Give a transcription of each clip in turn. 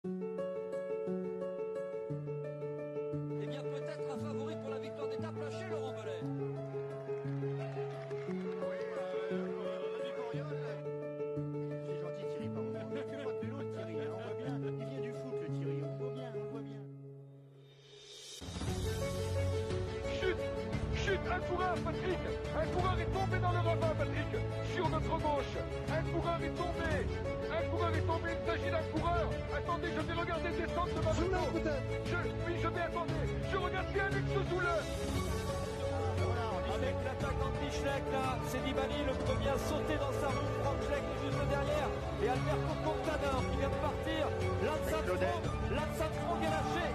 Eh bien, peut-être un favori pour la victoire d'étape lâché, Laurent Belay. Oui, c'est gentil Thierry, pardon. Il fait pas de vélo le Thierry, hein, on voit bien. Il vient du foot le Thierry, on voit bien, on voit bien. Chute, un coureur, Patrick. Un coureur est tombé dans le ravin, Patrick. Sur notre gauche. Un coureur est tombé. Il s'agit d'un coureur. Attendez, je vais regarder descendre de ma moto. Oui, je vais attendre. Je regarde bien Alex Zoule. Avec l'attaque d'Anti-Schleck, là, c'est Nibali, le premier à sauter dans sa roue. Franck Schleck est juste derrière. Et Alberto Contador qui vient de partir. Lance Armstrong est lâché.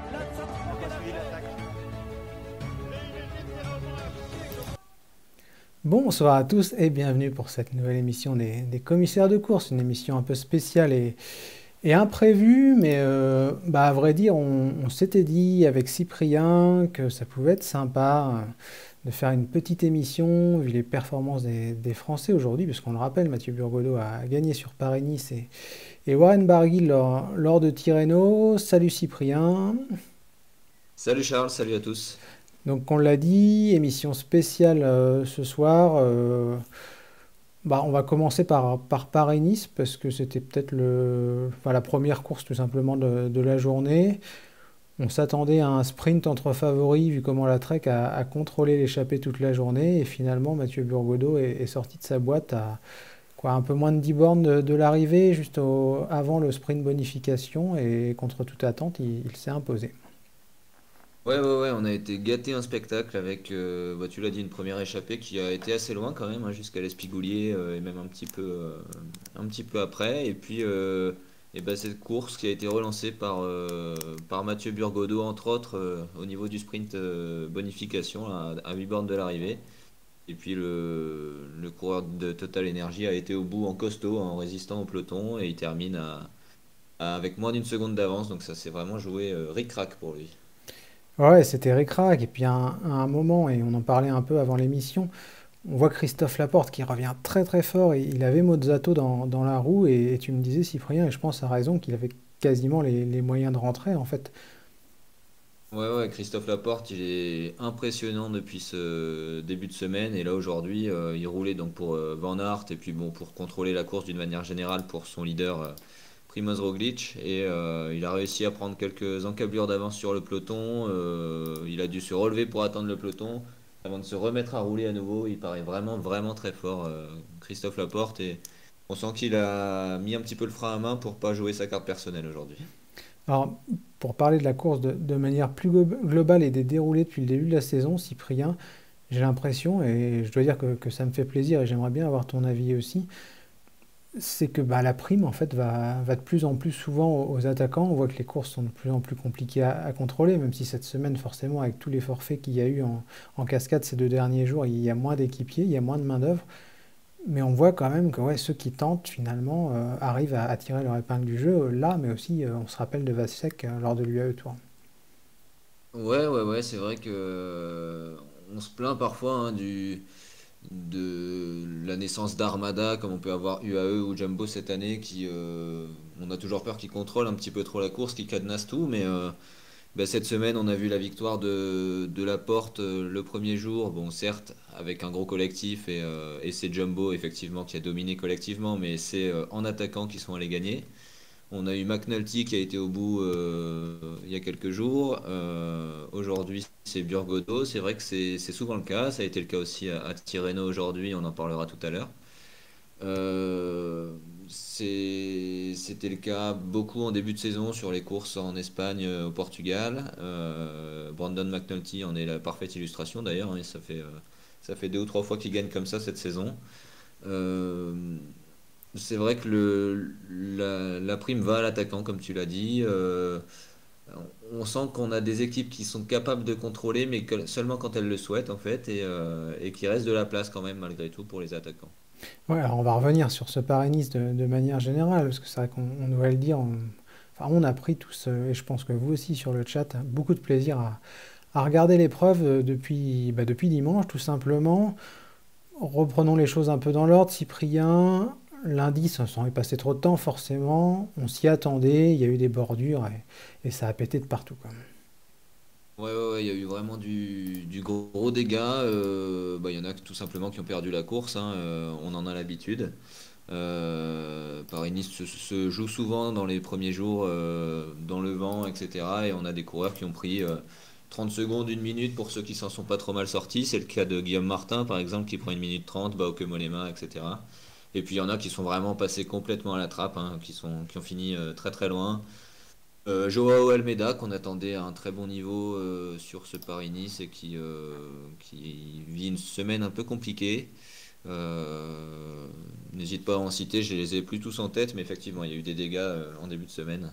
Bonsoir à tous et bienvenue pour cette nouvelle émission des commissaires de course, une émission un peu spéciale et imprévue, mais à vrai dire, on s'était dit avec Cyprien que ça pouvait être sympa de faire une petite émission vu les performances des Français aujourd'hui, puisqu'on le rappelle, Mathieu Burgodeau a gagné sur Paris-Nice et Warren Barguil lors de Tirreno. Salut Cyprien. Salut Charles, salut à tous. Donc on l'a dit, émission spéciale ce soir. On va commencer par Paris-Nice parce que c'était peut-être la première course tout simplement de la journée. On s'attendait à un sprint entre favoris vu comment la Trek a contrôlé l'échappée toute la journée et finalement Mathieu Burgodeau est sorti de sa boîte à un peu moins de 10 bornes de l'arrivée, juste avant le sprint bonification et contre toute attente il s'est imposé. Ouais, on a été gâté un spectacle avec, tu l'as dit, une première échappée qui a été assez loin quand même, hein, jusqu'à l'Espigoulier et même un petit peu après. Et puis cette course qui a été relancée par Mathieu Burgodeau, entre autres, au niveau du sprint bonification à 8 bornes de l'arrivée. Et puis le coureur de Total Energy a été au bout en costaud, en résistant au peloton, et il termine avec moins d'une seconde d'avance. Donc ça s'est vraiment joué ric-rac pour lui. Ouais, c'était ric-rac. Et puis à un moment, et on en parlait un peu avant l'émission, on voit Christophe Laporte qui revient très très fort. Et il avait Mozzato dans la roue. Et tu me disais, Cyprien, et je pense à raison, qu'il avait quasiment les moyens de rentrer en fait. Ouais, Christophe Laporte, il est impressionnant depuis ce début de semaine. Et là, aujourd'hui, il roulait donc pour Van Aert et puis bon, pour contrôler la course d'une manière générale pour son leader Primoz Roglic. Et il a réussi à prendre quelques encablures d'avance sur le peloton. Il a dû se relever pour attendre le peloton avant de se remettre à rouler à nouveau. Il paraît vraiment, vraiment très fort, Christophe Laporte. Et on sent qu'il a mis un petit peu le frein à main pour pas jouer sa carte personnelle aujourd'hui. Alors, pour parler de la course de manière plus globale et des déroulés depuis le début de la saison, Cyprien, j'ai l'impression, et je dois dire que ça me fait plaisir et j'aimerais bien avoir ton avis aussi, c'est que la prime en fait va de plus en plus souvent aux attaquants. On voit que les courses sont de plus en plus compliquées à contrôler, même si cette semaine, forcément, avec tous les forfaits qu'il y a eu en cascade ces 2 derniers jours, il y a moins d'équipiers, il y a moins de main-d'œuvre. Mais on voit quand même que ceux qui tentent finalement arrivent à tirer leur épingle du jeu là, mais aussi on se rappelle de Vasek lors de l'UAE Tour. Ouais, c'est vrai que on se plaint parfois, hein, de la naissance d'Armada, comme on peut avoir UAE ou Jumbo cette année, on a toujours peur qu'ils contrôlent un petit peu trop la course, qu'ils cadenassent tout, mais cette semaine, on a vu la victoire de Laporte le premier jour, bon certes avec un gros collectif et c'est Jumbo effectivement qui a dominé collectivement, mais c'est en attaquant qu'ils sont allés gagner. On a eu McNulty qui a été au bout il y a quelques jours. Aujourd'hui, c'est Burgodeau. C'est vrai que c'est souvent le cas. Ça a été le cas aussi à Tirreno aujourd'hui. On en parlera tout à l'heure. C'était le cas beaucoup en début de saison sur les courses en Espagne, au Portugal. Brandon McNulty en est la parfaite illustration d'ailleurs, hein. Ça fait 2 ou 3 fois qu'il gagne comme ça cette saison. Euh, c'est vrai que la prime va à l'attaquant, comme tu l'as dit. On sent qu'on a des équipes qui sont capables de contrôler, mais seulement quand elles le souhaitent, en fait, et qu'il reste de la place quand même, malgré tout, pour les attaquants. Ouais, alors on va revenir sur ce Paris-Nice de manière générale, parce que c'est vrai qu'on doit le dire, on a pris tous, et je pense que vous aussi sur le chat, beaucoup de plaisir à regarder l'épreuve depuis dimanche, tout simplement. Reprenons les choses un peu dans l'ordre. Cyprien, lundi, sans y passer trop de temps, forcément, on s'y attendait, il y a eu des bordures et ça a pété de partout, quoi. Ouais, ouais, ouais, il y a eu vraiment du gros dégât. Bah, il y en a tout simplement qui ont perdu la course, hein, on en a l'habitude. Paris-Nice se joue souvent dans les premiers jours dans le vent, etc. Et on a des coureurs qui ont pris 30 secondes, 1 minute pour ceux qui s'en sont pas trop mal sortis. C'est le cas de Guillaume Martin, par exemple, qui prend 1 minute 30, Bauke Mollema, etc. Et puis il y en a qui sont vraiment passés complètement à la trappe, hein, qui ont fini très très loin. Joao Almeida, qu'on attendait à un très bon niveau sur ce Paris-Nice et qui vit une semaine un peu compliquée. N'hésite pas à en citer, je les ai plus tous en tête, mais effectivement, il y a eu des dégâts en début de semaine.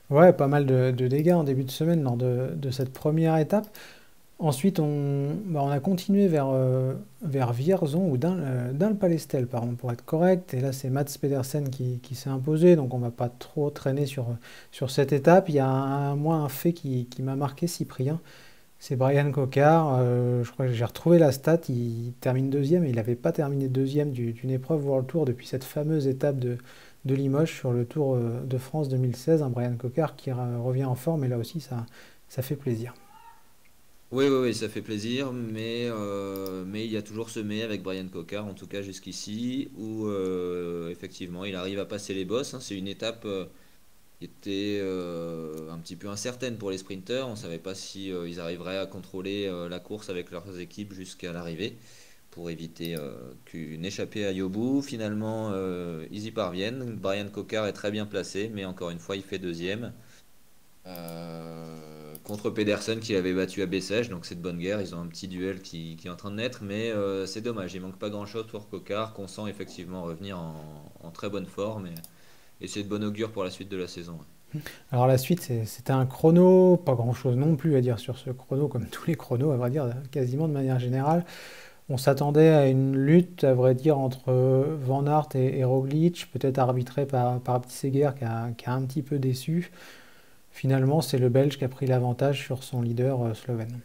Ouais, pas mal de dégâts en début de semaine lors de cette première étape. Ensuite, on a continué vers Vierzon ou Dun-le-Palestel, pardon, pour être correct. Et là, c'est Mats Pedersen qui s'est imposé, donc on va pas trop traîner sur cette étape. Il y a moi un fait qui m'a marqué, Cyprien. C'est Brian Cocard. Je crois que j'ai retrouvé la stat. Il termine deuxième et il n'avait pas terminé deuxième d'une épreuve World Tour depuis cette fameuse étape de Limoges sur le Tour de France 2016. Un Brian Cocard qui revient en forme et là aussi, ça fait plaisir. Oui, oui, oui, ça fait plaisir, mais il y a toujours ce mais avec Brian Cocard, en tout cas jusqu'ici, où effectivement il arrive à passer les bosses, hein. C'est une étape qui était un petit peu incertaine pour les sprinteurs. On ne savait pas si ils arriveraient à contrôler la course avec leurs équipes jusqu'à l'arrivée pour éviter qu'une échappée aille au bout. Finalement, ils y parviennent. Brian Cocard est très bien placé, mais encore une fois, il fait deuxième. Contre Pedersen qui l'avait battu à Bessèges, donc c'est de bonne guerre. Ils ont un petit duel qui est en train de naître, mais c'est dommage. Il manque pas grand chose pour Cocard, qu'on sent effectivement revenir en très bonne forme, et c'est de bon augure pour la suite de la saison. Alors la suite, c'était un chrono, pas grand-chose non plus à dire sur ce chrono, comme tous les chronos, à vrai dire, quasiment de manière générale. On s'attendait à une lutte, à vrai dire, entre Van Aert et Roglic, peut-être arbitrée par Seguer qui a un petit peu déçu. Finalement, c'est le Belge qui a pris l'avantage sur son leader slovène.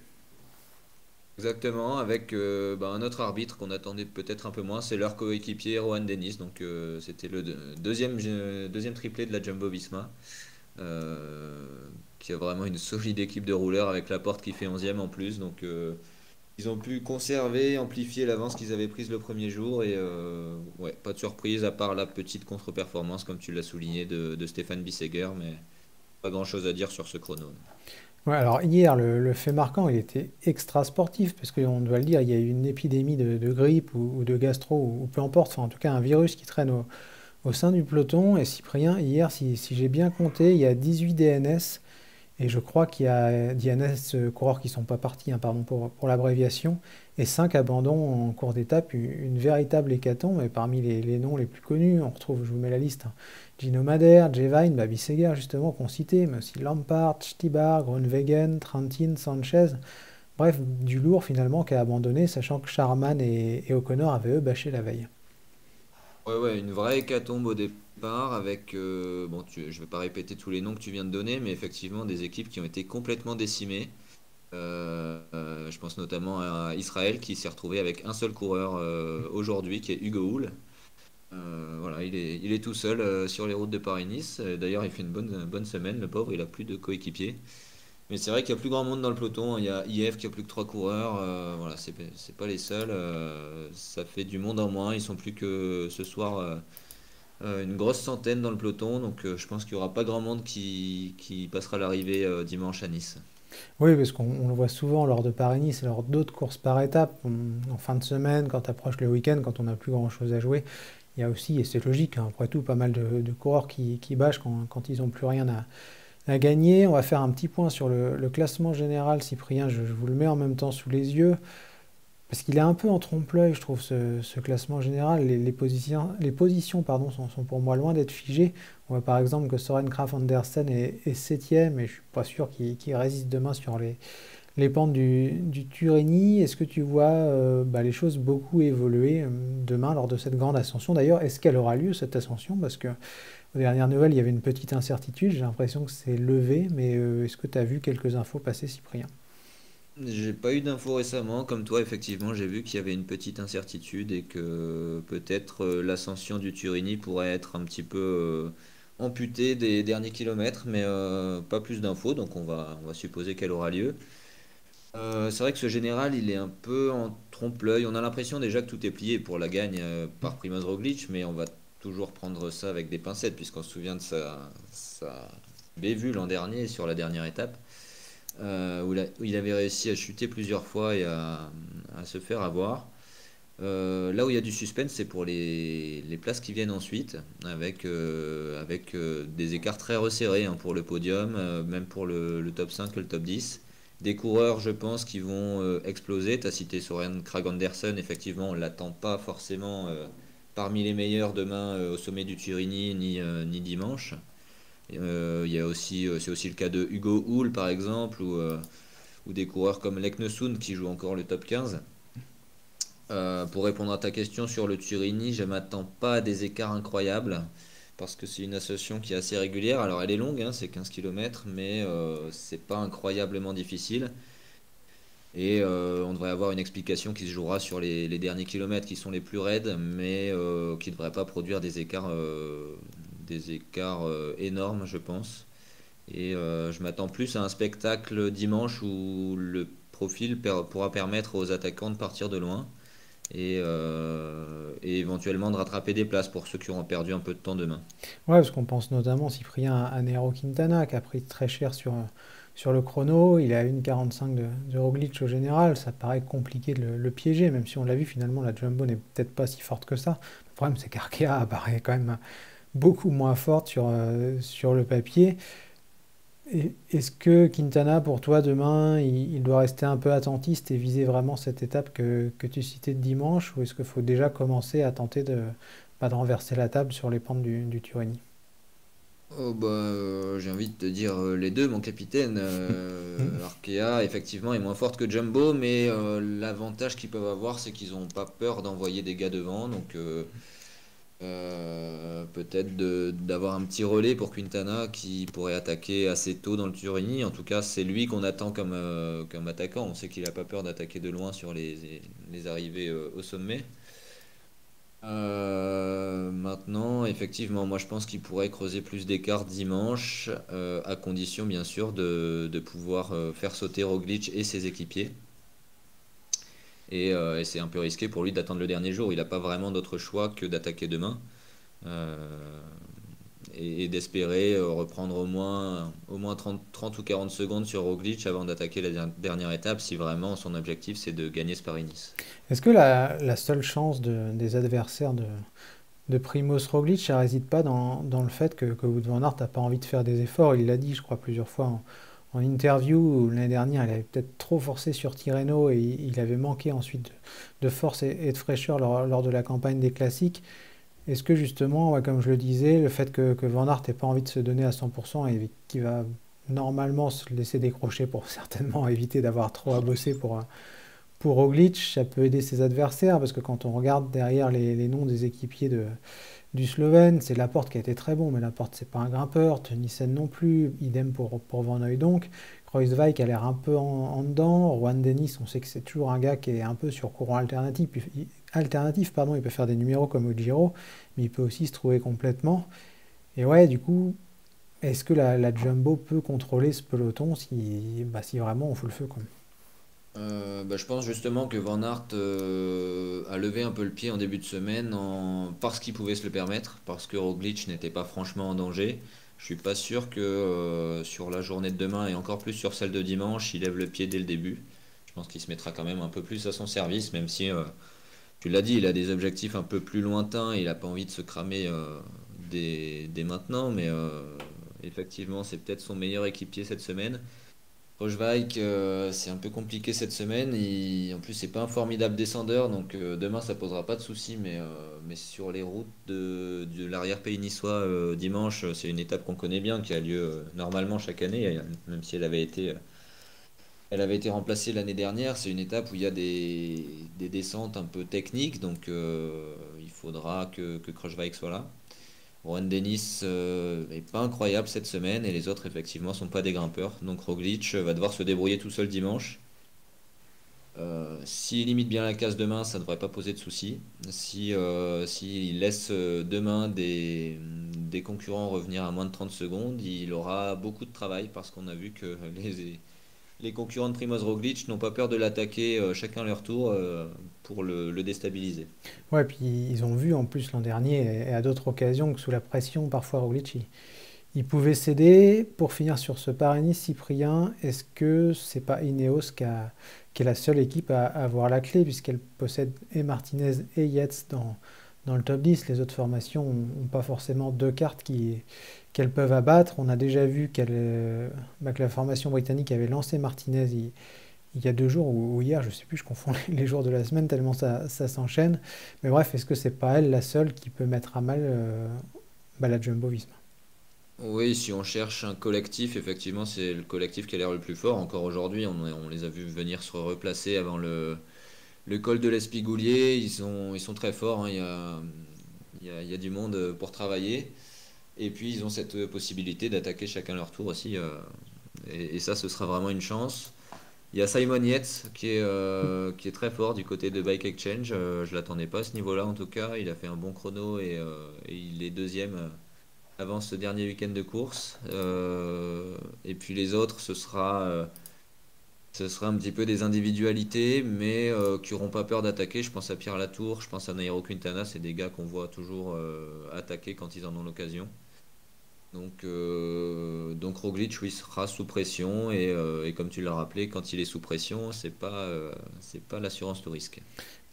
Exactement, avec un autre arbitre qu'on attendait peut-être un peu moins, c'est leur coéquipier Rohan Dennis. Donc c'était le deuxième triplé de la Jumbo-Visma, euh, qui a vraiment une solide équipe de rouleurs avec Laporte qui fait 11e en plus. Donc ils ont pu conserver, amplifier l'avance qu'ils avaient prise le premier jour. Et ouais, pas de surprise à part la petite contre-performance, comme tu l'as souligné, de Stéphane Bissegger, mais pas grand-chose à dire sur ce chrono. Ouais, alors hier, le fait marquant, il était extra sportif, parce qu'on doit le dire, il y a eu une épidémie de grippe ou de gastro, ou peu importe, enfin, en tout cas un virus qui traîne au sein du peloton. Et Cyprien, hier, si j'ai bien compté, il y a 18 DNS, et je crois qu'il y a DNS coureurs qui ne sont pas partis, hein, pardon pour l'abréviation, et 5 abandons en cours d'étape, une véritable hécatombe. Et parmi les noms les plus connus, on retrouve, je vous mets la liste, hein, Gino Madère, Jevine, Bissegger justement qu'on citait, mais aussi Lampard, Stibar, Groenewegen, Trentin, Sanchez. Bref, du lourd finalement qui a abandonné, sachant que Charman et O'Connor avaient eux bâché la veille. Ouais, ouais, une vraie hécatombe au départ avec, bon, je vais pas répéter tous les noms que tu viens de donner, mais effectivement des équipes qui ont été complètement décimées. Je pense notamment à Israël qui s'est retrouvé avec un seul coureur aujourd'hui, qui est Hugo Hull. Voilà, il est tout seul sur les routes de Paris-Nice. D'ailleurs, il fait une bonne semaine, le pauvre, il a plus de coéquipiers. Mais c'est vrai qu'il y a plus grand monde dans le peloton, hein. Il y a IF qui a plus que 3 coureurs. Voilà, c'est pas les seuls. Ça fait du monde en moins. Ils sont plus que ce soir une grosse centaine dans le peloton. Donc je pense qu'il y aura pas grand monde qui passera l'arrivée dimanche à Nice. Oui, parce qu'on le voit souvent lors de Paris-Nice et lors d'autres courses par étapes, en fin de semaine, quand approche le week-end, quand on n'a plus grand-chose à jouer. Il y a aussi, et c'est logique, hein, après tout, pas mal de coureurs qui bâchent quand ils n'ont plus rien à gagner. On va faire un petit point sur le classement général, Cyprien, je vous le mets en même temps sous les yeux, parce qu'il est un peu en trompe-l'œil, je trouve, ce classement général. Les positions pardon, sont pour moi loin d'être figées. On voit par exemple que Søren Kragh Andersen est 7e, et je ne suis pas sûr qu'il résiste demain sur les pentes du Turini. Est-ce que tu vois les choses beaucoup évoluer demain lors de cette grande ascension? D'ailleurs, est-ce qu'elle aura lieu, cette ascension? Parce que aux dernières nouvelles, il y avait une petite incertitude. J'ai l'impression que c'est levé, mais est-ce que tu as vu quelques infos passer, Cyprien? J'ai pas eu d'infos récemment, comme toi, effectivement, j'ai vu qu'il y avait une petite incertitude et que peut-être l'ascension du Turini pourrait être un petit peu amputée des derniers kilomètres, mais pas plus d'infos, donc on va supposer qu'elle aura lieu. C'est vrai que ce général, il est un peu en trompe-l'œil. On a l'impression déjà que tout est plié pour la gagne par Primoz Roglic, mais on va toujours prendre ça avec des pincettes, puisqu'on se souvient de sa bévue l'an dernier sur la dernière étape, où il avait réussi à chuter plusieurs fois et à se faire avoir. Là où il y a du suspense, c'est pour les places qui viennent ensuite, avec des écarts très resserrés hein, pour le podium, même pour le top 5 et le top 10. Des coureurs, je pense, qui vont exploser. Tu as cité Soren Kragh Andersen, effectivement, on ne l'attend pas forcément parmi les meilleurs demain au sommet du Turini ni dimanche. Il y a aussi, c'est aussi le cas de Hugo Hull, par exemple, ou des coureurs comme Leknesund qui jouent encore le top 15. Pour répondre à ta question sur le Turini, je m'attends pas à des écarts incroyables parce que c'est une association qui est assez régulière. Alors elle est longue, hein, c'est 15 km, mais c'est pas incroyablement difficile. Et on devrait avoir une explication qui se jouera sur les derniers kilomètres qui sont les plus raides, mais qui ne devraient pas produire des écarts énormes, je pense. Et je m'attends plus à un spectacle dimanche où le profil pourra permettre aux attaquants de partir de loin et éventuellement de rattraper des places pour ceux qui auront perdu un peu de temps demain. Ouais, parce qu'on pense notamment, Cyprien, à Nairo Quintana, qui a pris très cher sur le chrono. Il est à 1,45 de Roglic au général. Ça paraît compliqué de le piéger, même si on l'a vu, finalement, la Jumbo n'est peut-être pas si forte que ça. Le problème, c'est qu'Arkea apparaît quand même beaucoup moins forte sur le papier. Est-ce que Quintana, pour toi, demain, il doit rester un peu attentiste et viser vraiment cette étape que tu citais de dimanche, ou est-ce qu'il faut déjà commencer à tenter de renverser la table sur les pentes du Turini? Oh bah, j'ai envie de te dire les deux, mon capitaine. Arkea, effectivement, est moins forte que Jumbo, mais l'avantage qu'ils peuvent avoir, c'est qu'ils n'ont pas peur d'envoyer des gars devant. Donc, peut-être d'avoir un petit relais pour Quintana qui pourrait attaquer assez tôt dans le Turini. En tout cas, c'est lui qu'on attend comme attaquant. On sait qu'il n'a pas peur d'attaquer de loin sur les arrivées au sommet. Maintenant, effectivement, moi je pense qu'il pourrait creuser plus d'écart dimanche, à condition bien sûr de pouvoir faire sauter Roglic et ses équipiers. Et c'est un peu risqué pour lui d'attendre le dernier jour. Il n'a pas vraiment d'autre choix que d'attaquer demain euh, et d'espérer reprendre au moins 30 ou 40 secondes sur Roglic avant d'attaquer la dernière étape si vraiment son objectif c'est de gagner ce Paris-Nice. Est-ce que la seule chance des adversaires de Primoz Roglic, ça réside pas dans le fait que Wout van Aert n'a pas envie de faire des efforts? Il l'a dit, je crois, plusieurs fois en interview, où l'année dernière, il avait peut-être trop forcé sur Tirreno et il avait manqué ensuite de force et de fraîcheur lors de la campagne des classiques. Est-ce que justement, ouais, comme je le disais, le fait que Van Aert n'ait pas envie de se donner à 100% et qu'il va normalement se laisser décrocher pour certainement éviter d'avoir trop à bosser pour Roglic, ça peut aider ses adversaires, parce que quand on regarde derrière les noms des équipiers du Slovène, c'est Laporte qui a été très bon, mais Laporte c'est pas un grimpeur, Tunissen non plus, idem pour Van Hooijdonk. Kruijswijk a l'air un peu en dedans, Juan Dennis, on sait que c'est toujours un gars qui est un peu sur courant alternatif, pardon, il peut faire des numéros comme au Giro, mais il peut aussi se trouver complètement. Et ouais, du coup, est-ce que la Jumbo peut contrôler ce peloton si vraiment on fout le feu, quoi. Bah, je pense justement que Van Aert a levé un peu le pied en début de semaine parce qu'il pouvait se le permettre, parce que Roglic n'était pas franchement en danger. Je suis pas sûr que sur la journée de demain et encore plus sur celle de dimanche, il lève le pied dès le début. Je pense qu'il se mettra quand même un peu plus à son service, même si tu l'as dit, il a des objectifs un peu plus lointains, il n'a pas envie de se cramer dès maintenant, mais effectivement, c'est peut-être son meilleur équipier cette semaine. Rojvaik, c'est un peu compliqué cette semaine. En plus, c'est pas un formidable descendeur, donc demain ça posera pas de soucis. Mais sur les routes de l'arrière-pays niçois dimanche, c'est une étape qu'on connaît bien, qui a lieu normalement chaque année, même si elle avait été remplacée l'année dernière. C'est une étape où il y a des descentes un peu techniques, donc il faudra que Kruijswijk soit là. Juan Dennis est pas incroyable cette semaine et les autres effectivement sont pas des grimpeurs. Donc Roglic va devoir se débrouiller tout seul dimanche. S'il limite bien la casse demain, ça ne devrait pas poser de soucis. S'il laisse demain des concurrents revenir à moins de 30 secondes, il aura beaucoup de travail parce qu'on a vu que les concurrents de Primoz Roglic n'ont pas peur de l'attaquer chacun leur tour pour le déstabiliser. Ouais, puis ils ont vu en plus l'an dernier et à d'autres occasions que sous la pression, parfois Roglic, il pouvait céder. Pour finir sur ce Paris-Nice, Cyprien, est-ce que c'est pas Ineos qui est la seule équipe à avoir la clé, puisqu'elle possède et Martinez et Yates dans le top 10. Les autres formations n'ont pas forcément deux cartes qu'elles peuvent abattre. On a déjà vu que la formation britannique avait lancé Martinez il y a 2 jours ou hier, je sais plus, je confonds les jours de la semaine tellement ça s'enchaîne. Mais bref, est-ce que c'est pas elle la seule qui peut mettre à mal la Jumbo-Visma? Oui, si on cherche un collectif, effectivement, c'est le collectif qui a l'air le plus fort. Encore aujourd'hui, on les a vus venir se replacer avant le col de l'Espigoulier. Ils sont très forts, hein. Il y a du monde pour travailler. Et puis, ils ont cette possibilité d'attaquer chacun leur tour aussi. Et ça, ce sera vraiment une chance. Il y a Simon Yates qui est très fort du côté de Bike Exchange. Je ne l'attendais pas à ce niveau-là, en tout cas. Il a fait un bon chrono et il est deuxième avant ce dernier week-end de course. Et puis les autres, ce sera un petit peu des individualités, mais qui n'auront pas peur d'attaquer. Je pense à Pierre Latour, je pense à Nairo Quintana, c'est des gars qu'on voit toujours attaquer quand ils en ont l'occasion. Donc Roglic, oui, sera sous pression et comme tu l'as rappelé, quand il est sous pression, c'est pas l'assurance tout risque.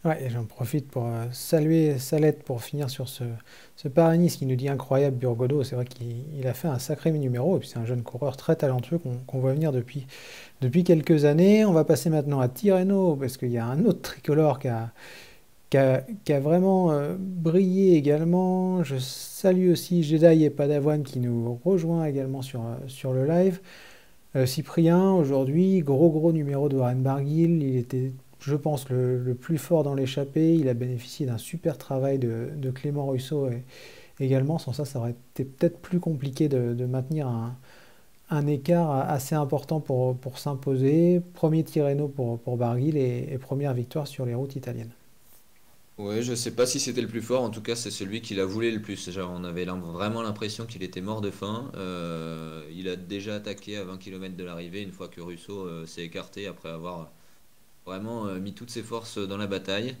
Ouais, et j'en profite pour saluer Salette pour finir sur ce Paris-Nice qui nous dit incroyable Burgodo. C'est vrai qu'il a fait un sacré numéro et puis c'est un jeune coureur très talentueux qu'on voit venir depuis quelques années. On va passer maintenant à Tirreno parce qu'il y a un autre tricolore qui a vraiment brillé également. Je salue aussi Jedi et Padavoine qui nous rejoint également sur le live. Cyprien, aujourd'hui, gros numéro de Warren Barguil. Il était, je pense, le plus fort dans l'échappée. Il a bénéficié d'un super travail de Clément Russo également. Sans ça, ça aurait été peut-être plus compliqué de maintenir un écart assez important pour s'imposer. Premier Tirreno pour Barguil et première victoire sur les routes italiennes. Ouais, je sais pas si c'était le plus fort, en tout cas c'est celui qui l'a voulu le plus. Genre, on avait vraiment l'impression qu'il était mort de faim. Il a déjà attaqué à 20 km de l'arrivée une fois que Russo s'est écarté après avoir vraiment mis toutes ses forces dans la bataille.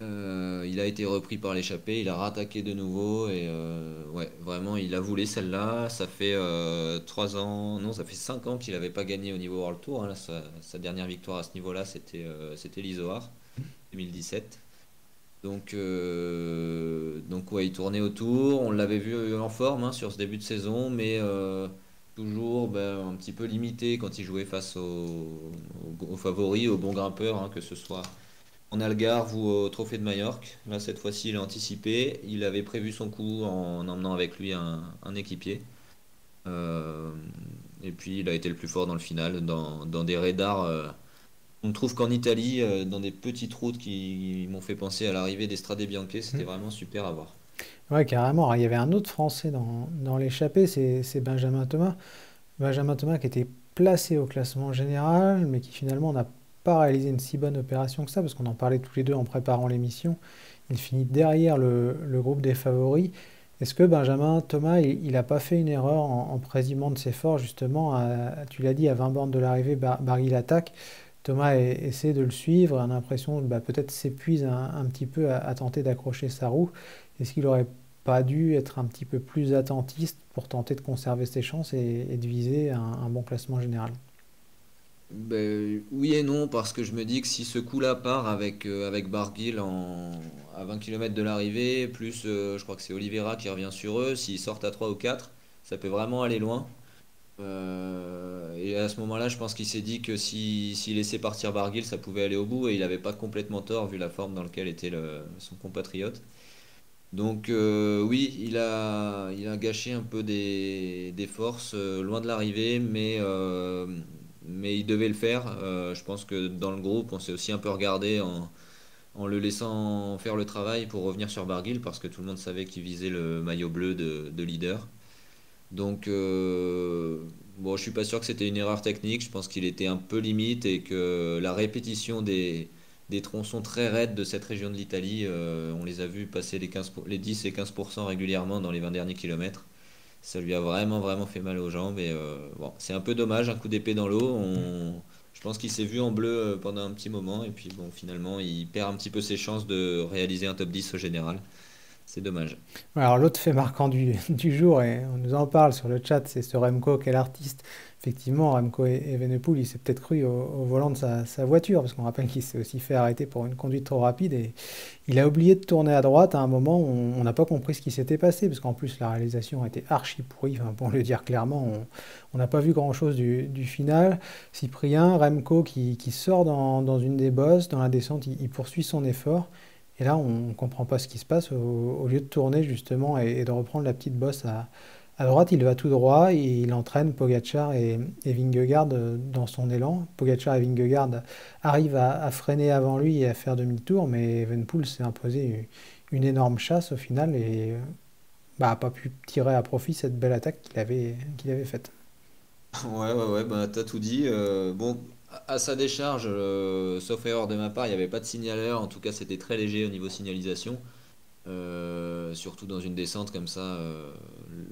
Il a été repris par l'échappée, il a rattaqué de nouveau et ouais, vraiment il a voulu celle-là. Ça fait 3 ans, non, ça fait 5 ans qu'il n'avait pas gagné au niveau World Tour, hein. Là, sa dernière victoire à ce niveau-là, c'était l'Izoard 2017. Donc ouais, il tournait autour. On l'avait vu en forme, hein, sur ce début de saison, mais toujours un petit peu limité quand il jouait face aux favoris, aux bons grimpeurs, hein, que ce soit en Algarve ou au Trophée de Majorque. Là, cette fois-ci, il a anticipé. Il avait prévu son coup en emmenant avec lui un équipier. Euh, et puis, il a été le plus fort dans le final, dans des radars. On ne trouve qu'en Italie, dans des petites routes qui m'ont fait penser à l'arrivée d'Estrade Bianche. C'était vraiment super à voir. Ouais, carrément. Alors, il y avait un autre Français dans l'échappée, c'est Benjamin Thomas. Benjamin Thomas qui était placé au classement général, mais qui finalement n'a pas réalisé une si bonne opération que ça, parce qu'on en parlait tous les deux en préparant l'émission. Il finit derrière le groupe des favoris. Est-ce que Benjamin Thomas, il n'a pas fait une erreur en présumant de ses forts, justement, tu l'as dit, à 20 bornes de l'arrivée, Barguil attaque. Thomas essaie de le suivre, a l'impression peut-être s'épuise un petit peu à tenter d'accrocher sa roue. Est-ce qu'il n'aurait pas dû être un petit peu plus attentiste pour tenter de conserver ses chances et de viser un bon classement général? Oui et non, parce que je me dis que si ce coup-là part avec Barguil à 20 km de l'arrivée, plus je crois que c'est Oliveira qui revient sur eux, s'ils sortent à 3 ou 4, ça peut vraiment aller loin. Et à ce moment-là, je pense qu'il s'est dit que s'il laissait partir Barguil, ça pouvait aller au bout, et il n'avait pas complètement tort vu la forme dans laquelle était son compatriote. Donc oui, il a gâché un peu des forces loin de l'arrivée, mais il devait le faire. Je pense que dans le groupe, on s'est aussi un peu regardé en le laissant faire le travail pour revenir sur Barguil, parce que tout le monde savait qu'il visait le maillot bleu de leader. Donc Bon, je suis pas sûr que c'était une erreur technique. Je pense qu'il était un peu limite et que la répétition des tronçons très raides de cette région de l'Italie, on les a vus passer les 10 et 15% régulièrement dans les 20 derniers kilomètres. Ça lui a vraiment, vraiment fait mal aux jambes. Et bon, c'est un peu dommage, un coup d'épée dans l'eau. Je pense qu'il s'est vu en bleu pendant un petit moment. Et puis bon, finalement, il perd un petit peu ses chances de réaliser un top 10 au général. C'est dommage. Ouais, alors l'autre fait marquant du jour, et on nous en parle sur le chat, c'est ce Remco, quel artiste. Effectivement, Remco Evenepoel, il s'est peut-être cru au volant de sa voiture, parce qu'on rappelle qu'il s'est aussi fait arrêter pour une conduite trop rapide, et il a oublié de tourner à droite à un moment où on n'a pas compris ce qui s'était passé, parce qu'en plus la réalisation était archi pourrie, enfin, pour le dire clairement, on n'a pas vu grand-chose du final. Cyprien, Remco qui sort dans une des bosses, dans la descente, il poursuit son effort. Et là, on ne comprend pas ce qui se passe. Au lieu de tourner justement et de reprendre la petite bosse à droite, il va tout droit et il entraîne Pogacar et Vingegaard dans son élan. Pogacar et Vingegaard arrivent à freiner avant lui et à faire demi-tour, mais Evenepoel s'est imposé une énorme chasse au final et n'a pas pu tirer à profit cette belle attaque qu'il avait faite. Ouais, ouais, ouais, bah, t'as tout dit. Bon, à sa décharge, sauf erreur de ma part, il n'y avait pas de signaleur. En tout cas, c'était très léger au niveau signalisation. Surtout dans une descente comme ça,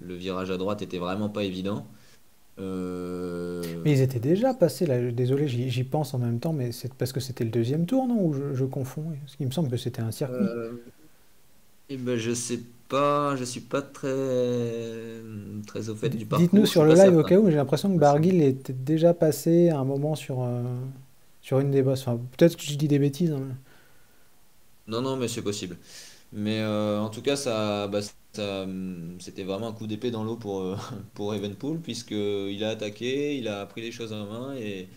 le virage à droite était vraiment pas évident. Mais Euh, ils étaient déjà passés là, désolé, j'y pense en même temps, mais c'est parce que c'était le deuxième tour, non? Ou je confonds? Parce qu'il me semble que c'était un circuit. euh, et ben, je sais pas, je suis pas très au fait du Dites-nous parcours, je sur suis le pas live au certain. cas où, mais j'ai l'impression que Barguil était déjà passé à un moment sur une des bosses. Enfin, peut-être que je dis des bêtises, hein. Non, non, mais c'est possible. Mais en tout cas, c'était vraiment un coup d'épée dans l'eau pour Evenpool, puisqu'il a attaqué, il a pris les choses en main et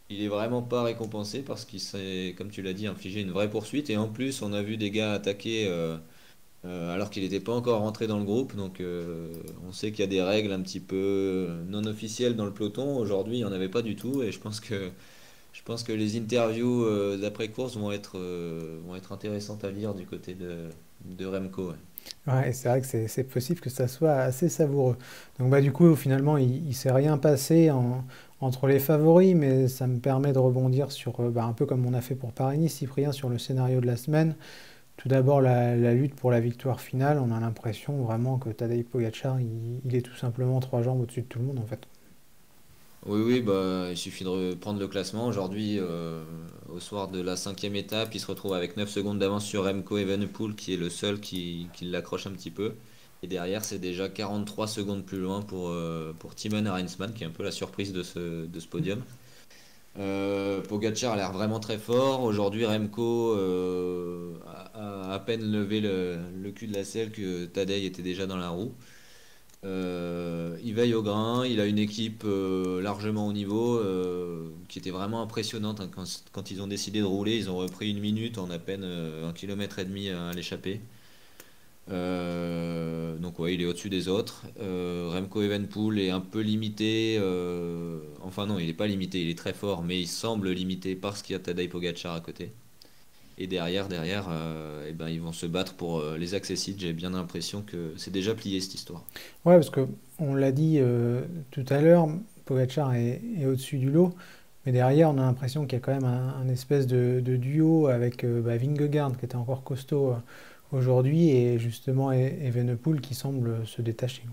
il est vraiment pas récompensé parce qu'il s'est, comme tu l'as dit, infligé une vraie poursuite. Et en plus, on a vu des gars attaquer alors qu'il n'était pas encore rentré dans le groupe. Donc on sait qu'il y a des règles un petit peu non officielles dans le peloton. Aujourd'hui, il n'y en avait pas du tout. Et je pense que les interviews d'après-course vont être intéressantes à lire du côté de Remco. Ouais. Ouais, et c'est vrai que c'est possible que ça soit assez savoureux. Donc bah du coup, finalement, il s'est rien passé entre les favoris, mais ça me permet de rebondir sur, bah, un peu comme on a fait pour Paris-Nice, Cyprien, sur le scénario de la semaine. Tout d'abord, la lutte pour la victoire finale, on a l'impression vraiment que Tadej Pogacar, il est tout simplement trois jambes au-dessus de tout le monde en fait. Oui, oui, bah, il suffit de reprendre le classement. Aujourd'hui, au soir de la cinquième étape, il se retrouve avec 9 secondes d'avance sur Remco Evenepoel, qui est le seul qui l'accroche un petit peu. Et derrière, c'est déjà 43 secondes plus loin pour Timoner Heinzmann, qui est un peu la surprise de ce podium. Pogacar a l'air vraiment très fort. Aujourd'hui, Remco a à peine levé le cul de la selle que Tadej était déjà dans la roue. Il veille au grain, il a une équipe largement au niveau, qui était vraiment impressionnante, hein, quand ils ont décidé de rouler, ils ont repris une minute en à peine 1,5 km à l'échappée. Donc ouais, il est au-dessus des autres. Remco Evenepoel est un peu limité, enfin non, il n'est pas limité, il est très fort, mais il semble limité parce qu'il y a Tadej Pogacar à côté. Et derrière, eh ben, ils vont se battre pour les accessites. J'ai bien l'impression que c'est déjà plié cette histoire. Ouais, parce que on l'a dit tout à l'heure, Pogacar est au-dessus du lot, mais derrière, on a l'impression qu'il y a quand même un espèce de duo avec bah, Vingegaard qui était encore costaud aujourd'hui et justement Evenepoel qui semble se détacher.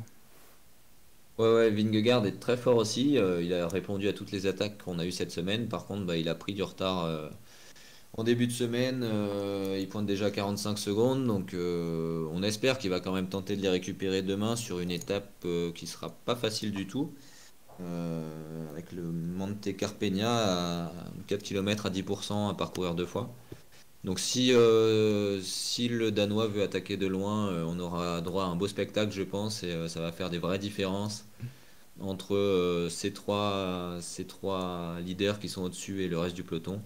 Ouais, ouais, Vingegaard est très fort aussi. Il a répondu à toutes les attaques qu'on a eues cette semaine. Par contre, bah, il a pris du retard en début de semaine. Il pointe déjà 45 secondes. Donc, on espère qu'il va quand même tenter de les récupérer demain sur une étape qui sera pas facile du tout. Avec le Monte Carpegna à 4 km à 10% à parcourir deux fois. Donc si le Danois veut attaquer de loin, on aura droit à un beau spectacle, je pense, et ça va faire des vraies différences entre ces trois leaders qui sont au-dessus et le reste du peloton.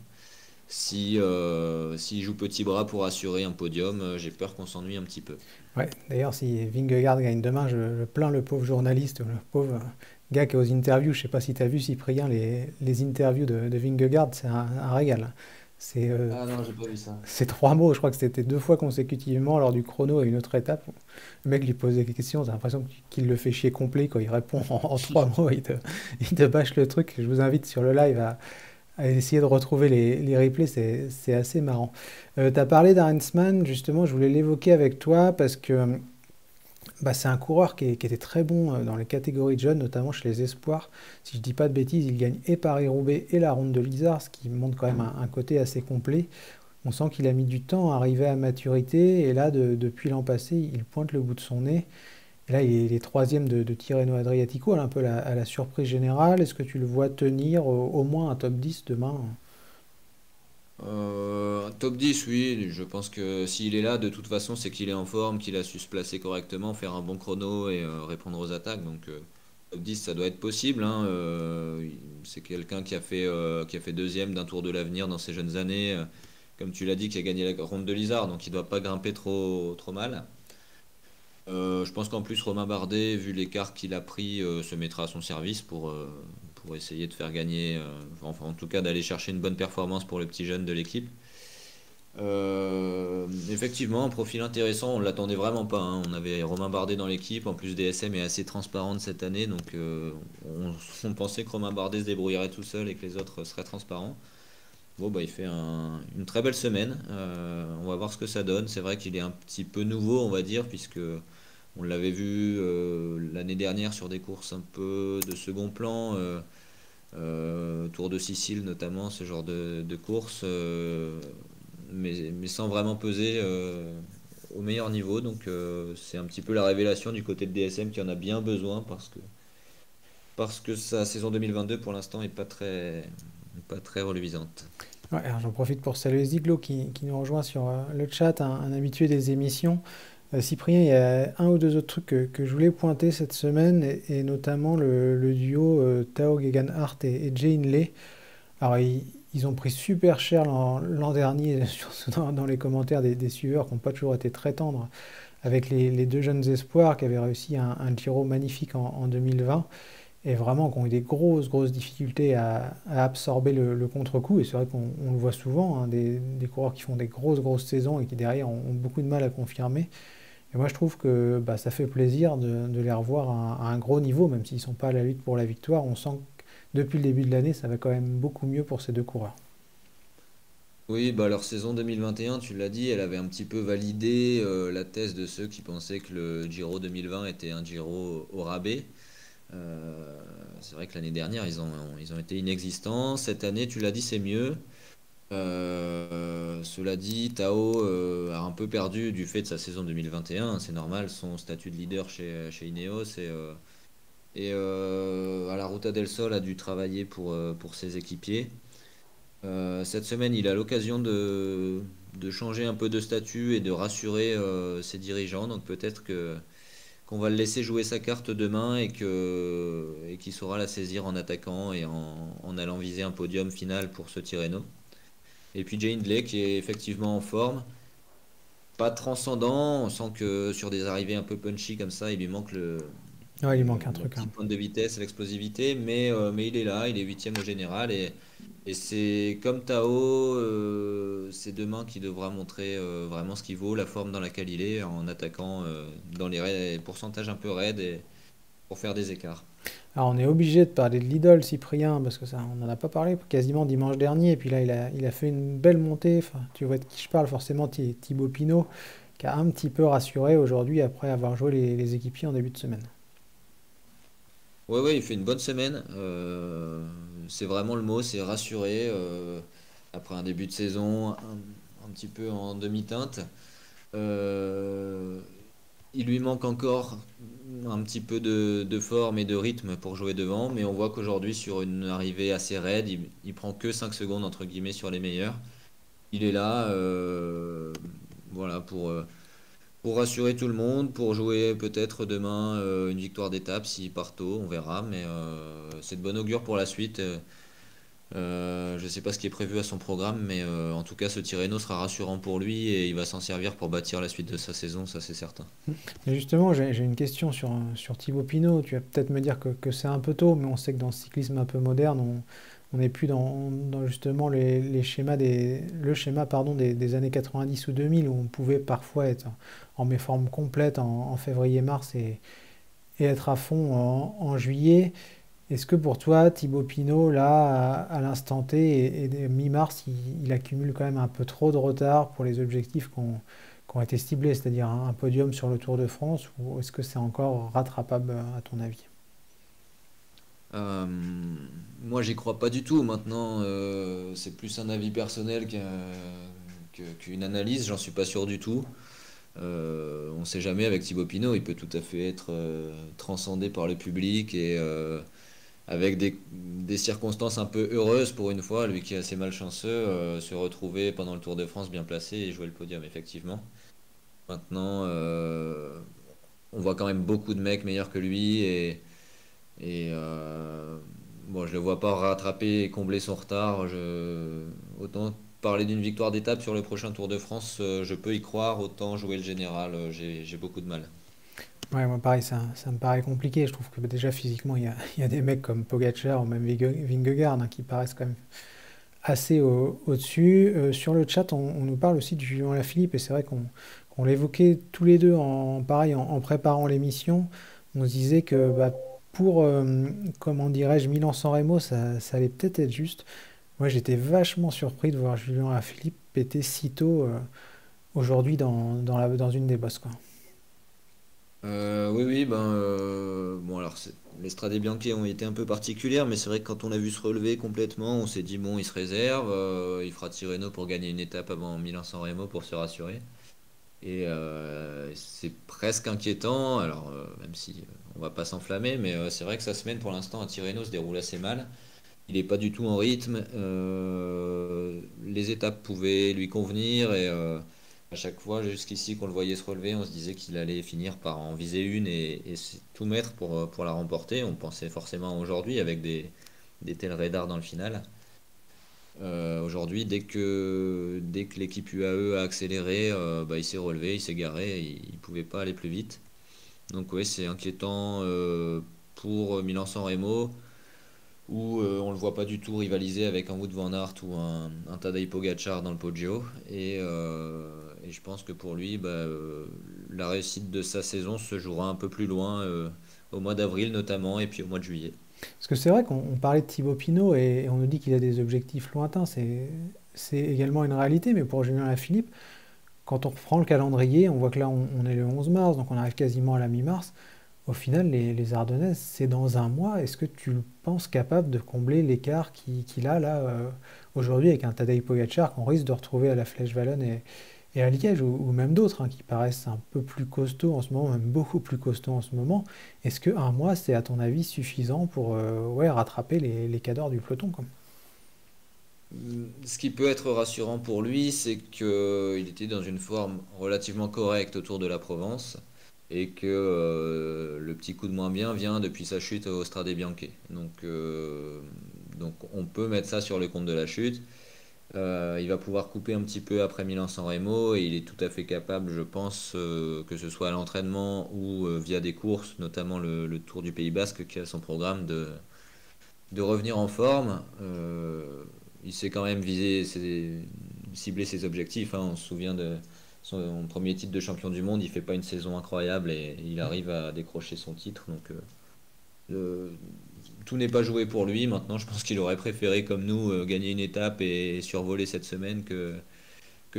S'ils jouent petit bras pour assurer un podium, j'ai peur qu'on s'ennuie un petit peu. Ouais, d'ailleurs, si Vingegaard gagne demain, je plains le pauvre journaliste, le pauvre gars qui est aux interviews. Je sais pas si tu as vu, Cyprien, les interviews de Vingegaard, c'est un régal. C'est Ah non, j'ai pas vu ça. c'est 3 mots, je crois que c'était 2 fois consécutivement lors du chrono à une autre étape. Le mec lui posait des questions, t'as l'impression qu'il le fait chier complet quand il répond en 3 mots, il te bâche le truc. Je vous invite sur le live à essayer de retrouver les replays, c'est assez marrant. Tu as parlé d'Arensman, justement, je voulais l'évoquer avec toi parce que bah, c'est un coureur qui était très bon dans les catégories de jeunes, notamment chez les espoirs. Si je dis pas de bêtises, il gagne et Paris-Roubaix et la Ronde de l'Isère, ce qui montre quand même un côté assez complet. On sent qu'il a mis du temps à arriver à maturité, et là, depuis l'an passé, il pointe le bout de son nez. Et là, il est troisième de Tirreno Adriatico, un peu à la surprise générale. Est-ce que tu le vois tenir au moins un top 10 demain? Top 10, oui. Je pense que s'il est là, de toute façon, c'est qu'il est en forme, qu'il a su se placer correctement, faire un bon chrono et répondre aux attaques. Donc, top 10, ça doit être possible, hein. C'est quelqu'un qui a fait deuxième d'un Tour de l'Avenir dans ses jeunes années. Comme tu l'as dit, qui a gagné la Ronde de l'Isard, donc il ne doit pas grimper trop mal. Je pense qu'en plus, Romain Bardet, vu l'écart qu'il a pris, se mettra à son service pour essayer de faire gagner, enfin en tout cas d'aller chercher une bonne performance pour le petit jeune de l'équipe. Effectivement, un profil intéressant, on ne l'attendait vraiment pas, hein. On avait Romain Bardet dans l'équipe, en plus DSM est assez transparente cette année, donc on pensait que Romain Bardet se débrouillerait tout seul et que les autres seraient transparents. Bon, bah, il fait une très belle semaine. On va voir ce que ça donne. C'est vrai qu'il est un petit peu nouveau, on va dire, puisque on l'avait vu l'année dernière sur des courses un peu de second plan, Tour de Sicile notamment, ce genre de course, mais sans vraiment peser au meilleur niveau. Donc c'est un petit peu la révélation du côté de DSM qui en a bien besoin parce que sa saison 2022 pour l'instant est pas très reluisante. Ouais, alors j'en profite pour saluer Ziglo qui nous rejoint sur le chat, un habitué des émissions. Cyprien, il y a un ou deux autres trucs que je voulais pointer cette semaine, et notamment le duo Tao Geoghegan Hart et Jay Hindley. Alors, ils ont pris super cher l'an dernier, surtout dans les commentaires des suiveurs qui n'ont pas toujours été très tendres, avec les deux jeunes espoirs qui avaient réussi un Giro magnifique en 2020, et vraiment qui ont eu des grosses difficultés à absorber le contre-coup. Et c'est vrai qu'on le voit souvent, hein, des coureurs qui font des grosses saisons et qui derrière ont beaucoup de mal à confirmer. Et moi, je trouve que bah, ça fait plaisir de les revoir à un gros niveau, même s'ils ne sont pas à la lutte pour la victoire. On sent que depuis le début de l'année, ça va quand même beaucoup mieux pour ces deux coureurs. Oui, bah leur saison 2021, tu l'as dit, elle avait un petit peu validé la thèse de ceux qui pensaient que le Giro 2020 était un Giro au rabais. C'est vrai que l'année dernière, ils ont été inexistants. Cette année, tu l'as dit, c'est mieux. Cela dit, Tao a un peu perdu du fait de sa saison 2021. C'est normal, son statut de leader chez Ineos et à la Ruta del Sol a dû travailler pour ses équipiers. Cette semaine, il a l'occasion de changer un peu de statut et de rassurer ses dirigeants. Donc peut-être qu'on va le laisser jouer sa carte demain et qu'il saura la saisir en attaquant et en allant viser un podium final pour ce Tirreno. Et puis Jay Hindley qui est effectivement en forme, pas transcendant, on sent que sur des arrivées un peu punchy comme ça, il lui manque Ouais, il manque un la truc, hein. petite pointe de vitesse, l'explosivité, mais il est là, il est huitième au général et c'est comme Tao, c'est demain qui devra montrer vraiment ce qu'il vaut, la forme dans laquelle il est, en attaquant dans les pourcentages un peu raides et pour faire des écarts. Alors, on est obligé de parler de l'idole, Cyprien, parce que ça, on n'en a pas parlé quasiment dimanche dernier. Et puis là, il a fait une belle montée. Enfin, tu vois de qui je parle, forcément, Thibaut Pinot, qui a un petit peu rassuré aujourd'hui après avoir joué les équipiers en début de semaine. Ouais, ouais, il fait une bonne semaine. C'est vraiment le mot, c'est rassuré après un début de saison un petit peu en demi-teinte. Euh, il lui manque encore un petit peu de forme et de rythme pour jouer devant, mais on voit qu'aujourd'hui, sur une arrivée assez raide, il prend que 5 secondes entre guillemets sur les meilleurs. Il est là, voilà, pour rassurer tout le monde, pour jouer peut-être demain une victoire d'étape s'il part tôt, on verra, mais c'est de bon augure pour la suite. Je ne sais pas ce qui est prévu à son programme, mais en tout cas, ce Tirreno sera rassurant pour lui et il va s'en servir pour bâtir la suite de sa saison, ça c'est certain. Mais justement, j'ai une question sur Thibaut Pinot. Tu vas peut-être me dire que c'est un peu tôt, mais on sait que dans le cyclisme un peu moderne, on n'est plus dans justement les schémas le schéma pardon, des années 90 ou 2000 où on pouvait parfois être en méforme complète en février-mars et être à fond en juillet. Est-ce que pour toi, Thibaut Pinot, là, à l'instant T et mi-mars, il accumule quand même un peu trop de retard pour les objectifs qui ont été ciblés, c'est-à-dire un podium sur le Tour de France, ou est-ce que c'est encore rattrapable à ton avis? Euh, Moi, j'y crois pas du tout. Maintenant, c'est plus un avis personnel qu'une analyse. J'en suis pas sûr du tout. On sait jamais avec Thibaut Pinot. Il peut tout à fait être transcendé par le public et avec des circonstances un peu heureuses pour une fois, lui qui est assez malchanceux, se retrouver pendant le Tour de France bien placé et jouer le podium, effectivement. Maintenant, on voit quand même beaucoup de mecs meilleurs que lui et bon, je le vois pas rattraper et combler son retard. Autant parler d'une victoire d'étape sur le prochain Tour de France, je peux y croire, autant jouer le général, j'ai beaucoup de mal. Ouais, moi pareil, ça me paraît compliqué. Je trouve que déjà physiquement, il y a des mecs comme Pogacar ou même Vingegaard hein, qui paraissent quand même assez au-dessus. Sur le chat, on nous parle aussi du Julien Alaphilippe et c'est vrai qu'on l'évoquait tous les deux pareil, en préparant l'émission. On se disait que bah, pour, comment dirais-je, Milan-San Remo, ça allait peut-être être juste. Moi, j'étais vachement surpris de voir Julien Alaphilippe péter si tôt aujourd'hui dans une des bosses, quoi. Oui, oui, ben, bon, alors, les Strade Bianche ont été un peu particulières, mais c'est vrai que quand on l'a vu se relever complètement, on s'est dit, bon, il se réserve, il fera Tirreno pour gagner une étape avant Milan-San Remo pour se rassurer. Et c'est presque inquiétant, alors, même si on va pas s'enflammer, mais c'est vrai que sa semaine pour l'instant à Tirreno se déroule assez mal. Il n'est pas du tout en rythme, les étapes pouvaient lui convenir et à chaque fois jusqu'ici qu'on le voyait se relever, on se disait qu'il allait finir par en viser une et tout mettre pour la remporter. On pensait forcément aujourd'hui avec des tels radars dans le final. Aujourd'hui, dès que l'équipe UAE a accéléré, bah, il s'est relevé, il s'est garé, il pouvait pas aller plus vite. Donc oui, c'est inquiétant pour Milan-San Remo où on le voit pas du tout rivaliser avec un Wout van Aert ou un Tadej Pogacar dans le Poggio. Et je pense que pour lui, bah, la réussite de sa saison se jouera un peu plus loin, au mois d'avril notamment, et puis au mois de juillet. Parce que c'est vrai qu'on parlait de Thibaut Pinot et on nous dit qu'il a des objectifs lointains. C'est également une réalité, mais pour Julien Alaphilippe, quand on reprend le calendrier, on voit que là, on est le 11 mars, donc on arrive quasiment à la mi-mars. Au final, les Ardennaises, c'est dans un mois. Est-ce que tu le penses capable de combler l'écart qu'il a là aujourd'hui avec un Tadej Pogacar qu'on risque de retrouver à la Flèche Wallonne et à Liège, ou même d'autres hein, qui paraissent un peu plus costauds en ce moment, même beaucoup plus costauds en ce moment. Est-ce qu'un mois, c'est à ton avis suffisant pour ouais, rattraper les cadors du peloton quoi? Ce qui peut être rassurant pour lui, c'est qu'il était dans une forme relativement correcte autour de la Provence et que le petit coup de moins bien vient depuis sa chute au Strade Bianche. Donc on peut mettre ça sur le compte de la chute. Il va pouvoir couper un petit peu après Milan-San Remo et il est tout à fait capable, je pense, que ce soit à l'entraînement ou via des courses, notamment le Tour du Pays Basque qui a son programme de revenir en forme. Il sait quand même cibler ses objectifs, hein. On se souvient de son premier titre de champion du monde. Il fait pas une saison incroyable et il arrive à décrocher son titre. Donc le- tout n'est pas joué pour lui. Maintenant, je pense qu'il aurait préféré, comme nous, gagner une étape et survoler cette semaine que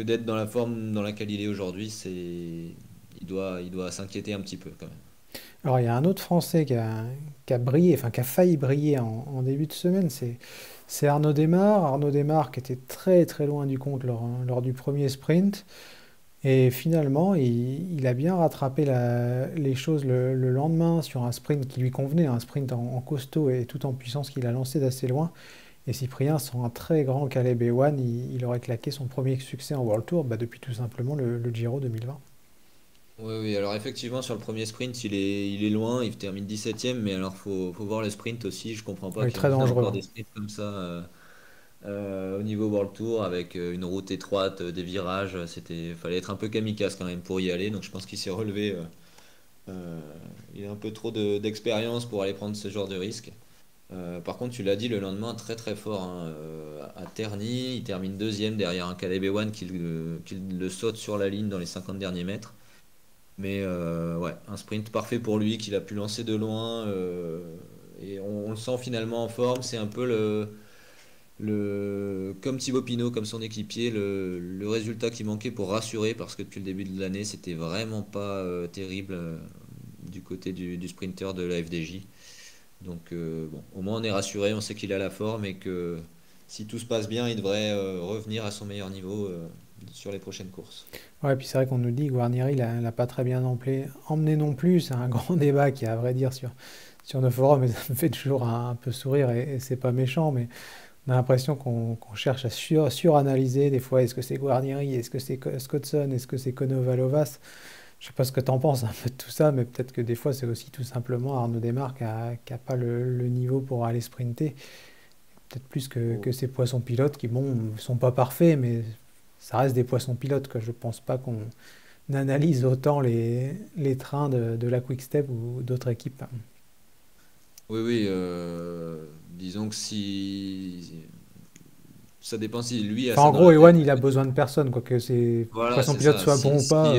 d'être dans la forme dans laquelle il est aujourd'hui. Il doit s'inquiéter un petit peu quand même. Alors, il y a un autre Français qui a brillé, enfin qui a failli briller en début de semaine, c'est Arnaud Démare. Arnaud Démare qui était très très loin du compte lors du premier sprint. Et finalement, il a bien rattrapé les choses le lendemain sur un sprint qui lui convenait, un sprint en costaud et tout en puissance qu'il a lancé d'assez loin. Et Cyprien, sans un très grand Caleb Ewan, il aurait claqué son premier succès en World Tour bah, depuis tout simplement le Giro 2020. Oui, oui, alors effectivement, sur le premier sprint, il est loin, il termine 17e, mais alors faut voir le sprint aussi. Je comprends pas Oui, qu'il y en très ait dangereux, encore hein. des sprints comme ça au niveau World Tour avec une route étroite, des virages. Fallait être un peu kamikaze quand même pour y aller, donc je pense qu'il s'est relevé. Euh, il a un peu trop d'expérience pour aller prendre ce genre de risque. Par contre, tu l'as dit, le lendemain, très très fort, hein, à Terny, il termine deuxième derrière un Caleb Ewan qui le saute sur la ligne dans les 50 derniers mètres. Mais ouais, un sprint parfait pour lui qu'il a pu lancer de loin. Et on le sent finalement en forme. C'est un peu comme Thibaut Pinot, comme son équipier, le résultat qui manquait pour rassurer parce que depuis le début de l'année, c'était vraiment pas terrible du côté du sprinter de la FDJ. Donc bon, au moins on est rassuré, on sait qu'il a la forme et que si tout se passe bien, il devrait revenir à son meilleur niveau sur les prochaines courses. Ouais, puis c'est vrai qu'on nous dit que Guarnieri l'a pas très bien emmené non plus. C'est un grand débat qui, à vrai dire, sur nos forums, et ça me fait toujours un peu sourire et c'est pas méchant, mais on a l'impression qu'on cherche à suranalyser des fois. Est-ce que c'est Guarnieri? Est-ce que c'est Scottson? Est-ce que c'est Konovalovas? Je sais pas ce que t'en penses un peu de tout ça, mais peut-être que des fois c'est aussi tout simplement Arnaud Démare qui a pas le niveau pour aller sprinter. Peut-être plus que ces poissons pilotes qui, bon, sont pas parfaits, mais ça reste des poissons pilotes, que je pense pas qu'on analyse autant les trains de la Quick Step ou d'autres équipes. Oui, oui, disons que si ça dépend si lui a Enfin, en ça dans gros, la tête. Ewan, il a besoin de personne, quoi, que ces Voilà, poissons c'est pilotes ça. soient bons ou pas.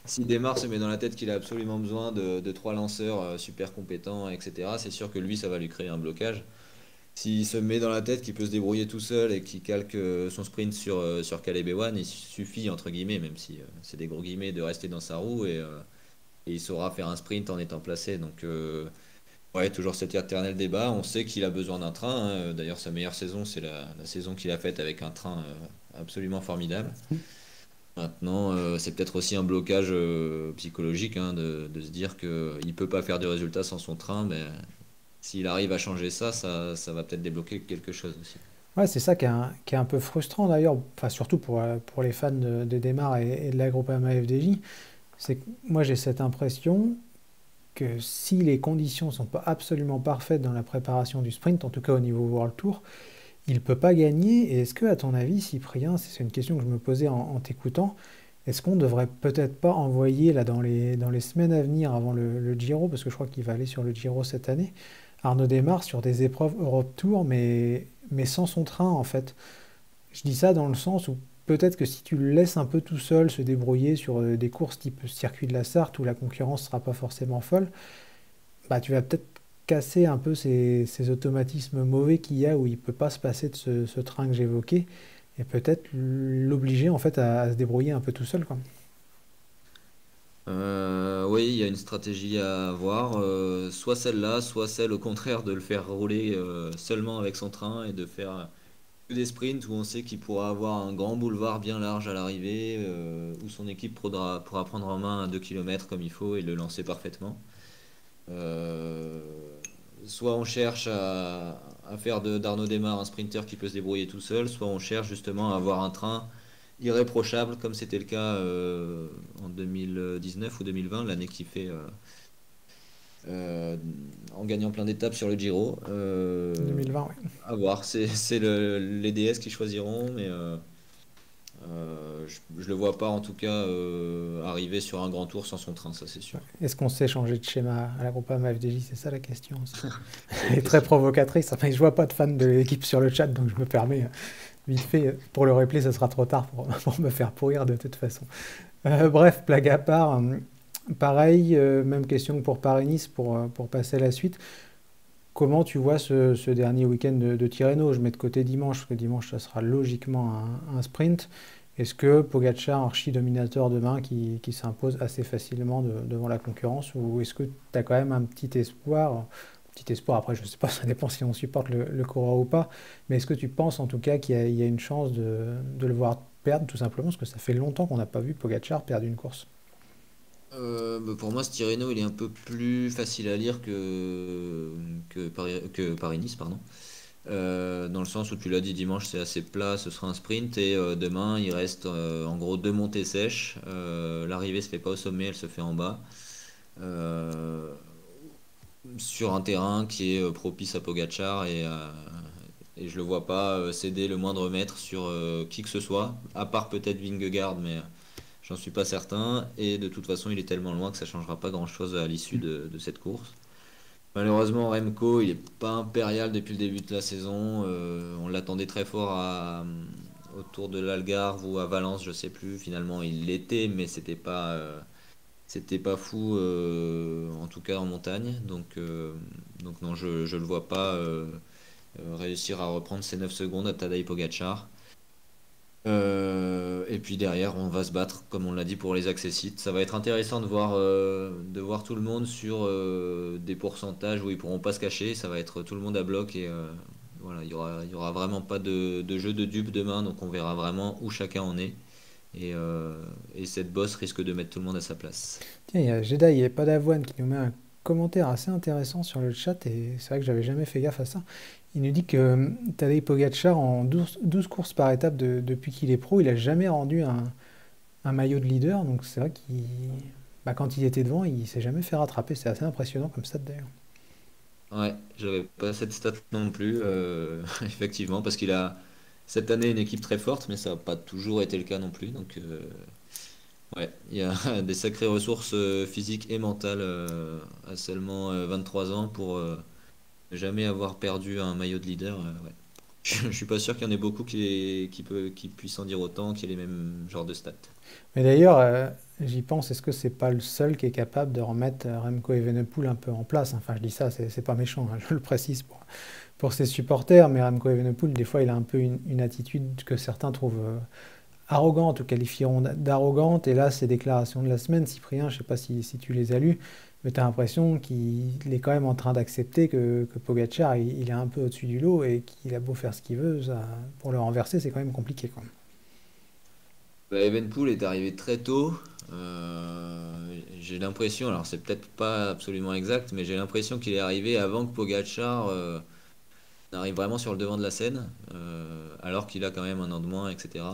Si Desmar se met dans la tête qu'il a absolument besoin de trois lanceurs super compétents, etc., c'est sûr que lui, ça va lui créer un blocage. S'il se met dans la tête qu'il peut se débrouiller tout seul et qu'il calque son sprint sur Caleb Ewan, il suffit, entre guillemets, même si c'est des gros guillemets, de rester dans sa roue et il saura faire un sprint en étant placé. Donc, ouais, toujours cet éternel débat. On sait qu'il a besoin d'un train, hein. D'ailleurs, sa meilleure saison, c'est la saison qu'il a faite avec un train absolument formidable. Maintenant, c'est peut-être aussi un blocage psychologique, hein, de se dire qu'il ne peut pas faire de résultats sans son train. Mais s'il arrive à changer ça, ça va peut-être débloquer quelque chose aussi. Ouais, c'est ça qui est un peu frustrant d'ailleurs, enfin, surtout pour les fans de Démarre et de la Groupama FDJ. C'est que moi j'ai cette impression que si les conditions sont pas absolument parfaites dans la préparation du sprint, en tout cas au niveau World Tour, il ne peut pas gagner. Et est-ce que, à ton avis, Cyprien, c'est une question que je me posais en t'écoutant, est-ce qu'on devrait peut-être pas envoyer là dans les semaines à venir avant le Giro, parce que je crois qu'il va aller sur le Giro cette année, Arnaud Démare sur des épreuves Europe Tour, mais sans son train en fait. Je dis ça dans le sens où peut-être que si tu le laisses un peu tout seul se débrouiller sur des courses type circuit de la Sarthe où la concurrence sera pas forcément folle, bah tu vas peut-être casser un peu ces automatismes mauvais qu'il y a où il peut pas se passer de ce train que j'évoquais et peut-être l'obliger en fait à se débrouiller un peu tout seul quoi. Oui, il y a une stratégie à avoir, soit celle-là, soit celle au contraire de le faire rouler seulement avec son train et de faire que des sprints où on sait qu'il pourra avoir un grand boulevard bien large à l'arrivée, où son équipe pourra prendre en main un 2 km comme il faut et le lancer parfaitement. Euh, Soit on cherche à faire d'Arnaud Démare un sprinter qui peut se débrouiller tout seul, soit on cherche justement à avoir un train irréprochable comme c'était le cas en 2019 ou 2020, l'année qui fait euh, en gagnant plein d'étapes sur le Giro. 2020, oui. À voir, c'est les DS qui choisiront, mais je le vois pas en tout cas arriver sur un grand tour sans son train, ça c'est sûr. Est-ce qu'on sait changer de schéma à la Groupama FDJ? C'est ça la question aussi. C'est Elle une est très question. provocatrice, mais je vois pas de fan de l'équipe sur le chat, donc je me permets vite fait, pour le replay, ça sera trop tard pour me faire pourrir de toute façon. Bref, blague à part, pareil, même question que pour Paris-Nice, pour passer à la suite. Comment tu vois ce dernier week-end de Tirreno? Je mets de côté dimanche, parce que dimanche, ça sera logiquement un sprint. Est-ce que Pogacar, archi-dominateur demain, qui s'impose assez facilement devant la concurrence, ou est-ce que tu as quand même un petit espoir? Petit espoir, après, je ne sais pas, ça dépend si on supporte le coureur ou pas, mais est-ce que tu penses en tout cas qu'il y a une chance de le voir perdre, tout simplement, parce que ça fait longtemps qu'on n'a pas vu Pogacar perdre une course? Bah, pour moi, ce Tirreno, il est un peu plus facile à lire que Paris-Nice, pardon. Dans le sens où tu l'as dit, dimanche c'est assez plat, ce sera un sprint et demain il reste en gros deux montées sèches. L'arrivée se fait pas au sommet, elle se fait en bas. Euh, sur un terrain qui est propice à Pogacar et je le vois pas céder le moindre mètre sur qui que ce soit, à part peut-être Vingegaard, mais j'en suis pas certain. Et de toute façon, il est tellement loin que ça changera pas grand-chose à l'issue de cette course. Malheureusement, Remco, il est pas impérial depuis le début de la saison. On l'attendait très fort autour de l'Algarve ou à Valence, je sais plus. Finalement, il l'était, mais c'était pas fou, en tout cas en montagne. Donc non, je le vois pas réussir à reprendre ses 9 secondes à Tadej Pogacar. Et puis derrière, on va se battre, comme on l'a dit, pour les accessites. Ça va être intéressant de voir tout le monde sur des pourcentages où ils pourront pas se cacher. Ça va être tout le monde à bloc et voilà, il y aura vraiment pas de jeu de dupes demain, donc on verra vraiment où chacun en est. Et cette bosse risque de mettre tout le monde à sa place. Tiens, il y a Jedi et Padavoine qui nous met un commentaire assez intéressant sur le chat, et c'est vrai que j'avais jamais fait gaffe à ça. Il nous dit que Tadej Pogacar, en 12 courses par étape depuis qu'il est pro, il a jamais rendu un maillot de leader, donc c'est vrai quand il était devant, il s'est jamais fait rattraper. C'est assez impressionnant comme ça d'ailleurs. Ouais, j'avais pas cette stat non plus, effectivement, parce qu'il a cette année une équipe très forte, mais ça n'a pas toujours été le cas non plus. Donc, ouais, il y a des sacrées ressources physiques et mentales à seulement 23 ans pour ne jamais avoir perdu un maillot de leader. Ouais. Je suis pas sûr qu'il y en ait beaucoup qui puissent en dire autant, qui aient les mêmes genres de stats. Mais d'ailleurs, j'y pense, est-ce que c'est pas le seul qui est capable de remettre Remco Evenepoel un peu en place? Enfin, je dis ça, c'est pas méchant, hein, je le précise pour ses supporters, mais Remco Evenepoel, des fois, il a un peu une attitude que certains trouvent arrogante ou qualifieront d'arrogante. Et là, ces déclarations de la semaine, Cyprien, je sais pas si tu les as lues, mais tu as l'impression qu'il est quand même en train d'accepter que Pogacar, il est un peu au-dessus du lot et qu'il a beau faire ce qu'il veut, pour le renverser, c'est quand même compliqué, quoi. Bah, Evenpool est arrivé très tôt. J'ai l'impression, alors c'est peut-être pas absolument exact, mais j'ai l'impression qu'il est arrivé avant que Pogacar n'arrive vraiment sur le devant de la scène, alors qu'il a quand même un an de moins, etc.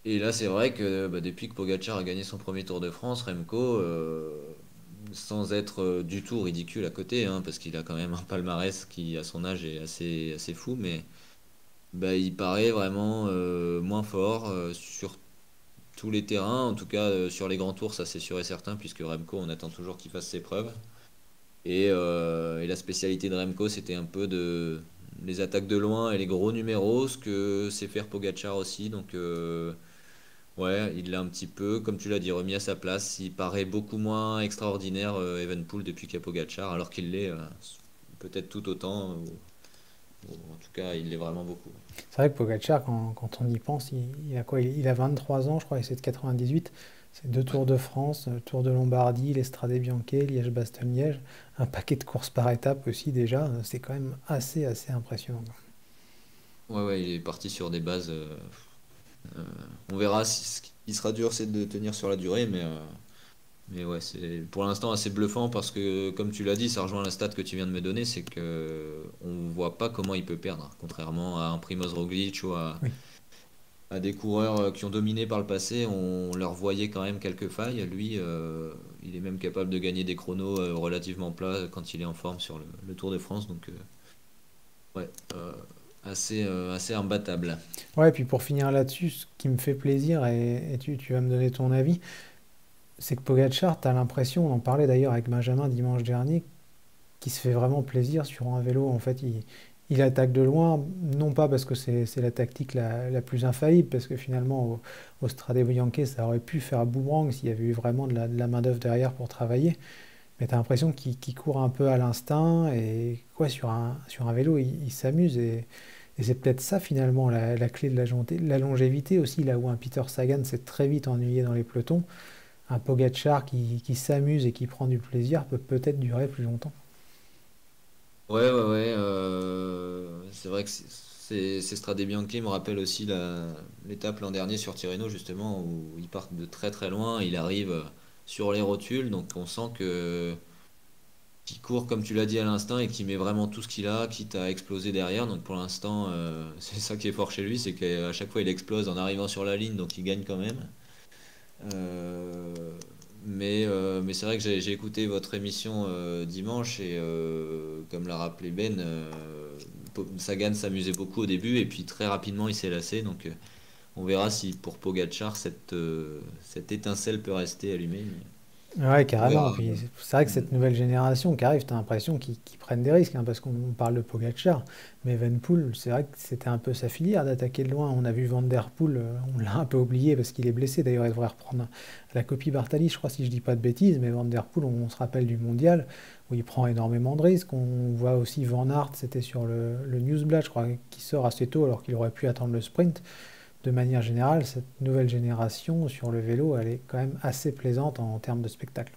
Et là, c'est vrai que depuis que Pogacar a gagné son premier Tour de France, Remco, sans être du tout ridicule à côté, hein, parce qu'il a quand même un palmarès qui, à son âge, est assez fou, mais il paraît vraiment moins fort sur tous les terrains, en tout cas sur les grands tours, ça c'est sûr et certain, puisque Remco, on attend toujours qu'il fasse ses preuves. Et la spécialité de Remco, c'était un peu les attaques de loin et les gros numéros, ce que sait faire Pogacar aussi. Donc, ouais, il l'a un petit peu, comme tu l'as dit, remis à sa place. Il paraît beaucoup moins extraordinaire, Evenepoel, depuis qu'il y a Pogacar, alors qu'il l'est peut-être tout autant, ou en tout cas, il l'est vraiment beaucoup. C'est vrai que Pogacar, quand on y pense, il a quoi? Il a 23 ans, je crois, et c'est de 98. C'est 2 Tours de France, Tour de Lombardie, l'Estrade Bianche, Liège-Bastogne-Liège, un paquet de courses par étape aussi déjà. C'est quand même assez impressionnant, quoi. Ouais, il est parti sur des bases. On verra si ce qui sera dur, c'est de tenir sur la durée, mais ouais, c'est pour l'instant assez bluffant parce que, comme tu l'as dit, ça rejoint la stat que tu viens de me donner, c'est que on voit pas comment il peut perdre, contrairement à un Primoz Roglic ou Oui. à des coureurs qui ont dominé par le passé, on leur voyait quand même quelques failles. Lui, il est même capable de gagner des chronos relativement plats quand il est en forme sur le Tour de France, donc ouais, assez imbattable. Ouais, et puis pour finir là-dessus, ce qui me fait plaisir, et tu vas me donner ton avis, c'est que Pogacar, tu as l'impression, on en parlait d'ailleurs avec Benjamin dimanche dernier, qu'il se fait vraiment plaisir sur un vélo. En fait, il attaque de loin, non pas parce que c'est la tactique la plus infaillible, parce que finalement, au Strade Bianche, ça aurait pu faire boomerang s'il y avait eu vraiment de la main-d'œuvre derrière pour travailler. Mais tu as l'impression qu'il court un peu à l'instinct, et quoi, sur un vélo, il s'amuse. Et c'est peut-être ça finalement la clé de la longévité aussi, là où un Peter Sagan s'est très vite ennuyé dans les pelotons. Un Pogacar qui s'amuse et qui prend du plaisir peut peut-être durer plus longtemps. Ouais. C'est vrai que ces Strade Bianche me rappellent aussi l'étape l'an dernier sur Tirreno, justement, où il part de très très loin, il arrive sur les rotules, donc on sent que qu'il court, comme tu l'as dit à l'instant, et qu'il met vraiment tout ce qu'il a, quitte à exploser derrière. Donc pour l'instant, c'est ça qui est fort chez lui, c'est qu'à chaque fois il explose en arrivant sur la ligne, donc il gagne quand même. Euh, mais c'est vrai que j'ai écouté votre émission dimanche et comme l'a rappelé Ben, Sagan s'amusait beaucoup au début et puis très rapidement il s'est lassé. Donc on verra si pour Pogacar cette étincelle peut rester allumée. Ouais, On carrément. verra. Puis c'est vrai que Mm. cette nouvelle génération qui arrive, tu as l'impression qu'ils prennent des risques, hein, parce qu'on parle de Pogacar, mais Evenepoel, c'est vrai que c'était un peu sa filière d'attaquer de loin. On a vu Van Der Poel, on l'a un peu oublié parce qu'il est blessé. D'ailleurs, il devrait reprendre la copie Bartali, je crois, si je dis pas de bêtises, mais Van Der Poel, on se rappelle du mondial où il prend énormément de risques. On voit aussi Van Aert, c'était sur le Newsblad, je crois, qui sort assez tôt alors qu'il aurait pu attendre le sprint. De manière générale, cette nouvelle génération sur le vélo, elle est quand même assez plaisante en termes de spectacle.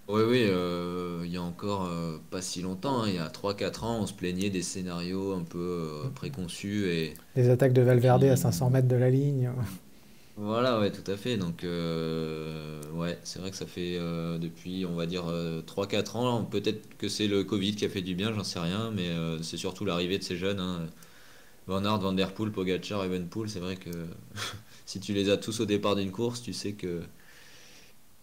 Oui, oui, il y a encore pas si longtemps, hein, il y a 3 4 ans, on se plaignait des scénarios un peu préconçus Les attaques de et Valverde à 500 qui... mètres de la ligne. Voilà, ouais, tout à fait. Donc, ouais, c'est vrai que ça fait depuis, on va dire, 3 4 ans. Peut-être que c'est le Covid qui a fait du bien, j'en sais rien, mais c'est surtout l'arrivée de ces jeunes, hein. Van Aert, Van Der Poel, Pogacar, Evenepoel, c'est vrai que si tu les as tous au départ d'une course, tu sais qu'il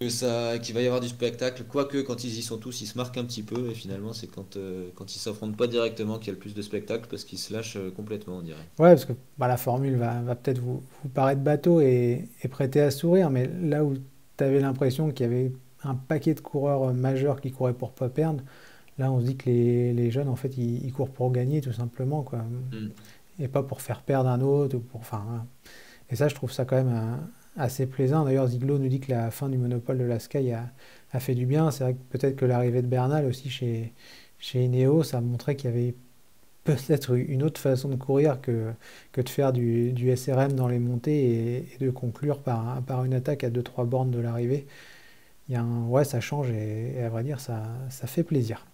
va y avoir du spectacle. Quoique, quand ils y sont tous, ils se marquent un petit peu, et finalement, c'est quand ils s'affrontent pas directement qu'il y a le plus de spectacle, parce qu'ils se lâchent complètement, on dirait. Ouais, parce que bah, la formule va peut-être vous paraître bateau et prêter à sourire, mais là où tu avais l'impression qu'il y avait un paquet de coureurs majeurs qui couraient pour pas perdre, là on se dit que les jeunes, en fait, ils courent pour gagner tout simplement, quoi. Mm. Et pas pour faire perdre un autre. Ou pour, enfin, hein. Et ça, je trouve ça quand même assez plaisant. D'ailleurs, Ziglo nous dit que la fin du monopole de la Sky a fait du bien. C'est vrai que peut-être que l'arrivée de Bernal aussi chez Ineos, ça montrait qu'il y avait peut-être une autre façon de courir que de faire du SRM dans les montées et de conclure par une attaque à 2 3 bornes de l'arrivée. Ouais, ça change et à vrai dire, ça fait plaisir.